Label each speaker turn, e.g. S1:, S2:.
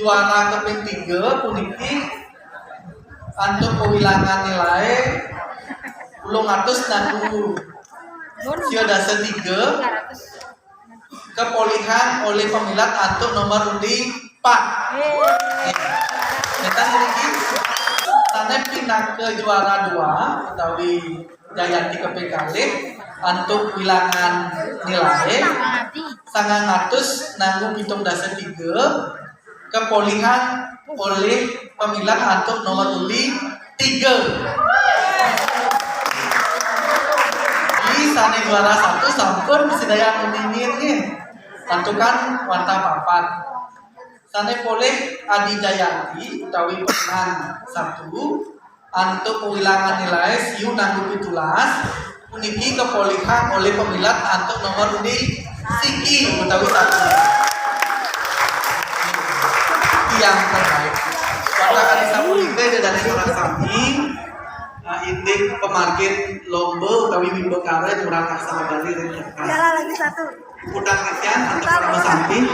S1: juara keping 3 puniki untuk kewilangan nilai ulung atus nanggu sio dasa 3 kepolihan oleh pemilat untuk nomor undi 4. Kita niki tane pindah ke juara 2 utawi Jayanti keping kalih untuk wilangan nilai 900 nanggu pitung dasa 3 kepolihan oleh pemilat untuk nomor undi 3. Di sana juara 1 sampun sedaya meningin nih. Tentukan warta papat. Sana boleh Adi Jayanti utawi pemenang 1 untuk kewilangan nilai siu nanggu 17 puniki kepolihan oleh pemilat untuk nomor undi siki utawi 1 yang terbaik. Warta kali sapulite dari orang sami indik pemarkir lomba utawi wimbekara Jurang Aksara Bali Rentekan.
S2: Jalan lagi 1.
S1: Utang kesian untuk para samping.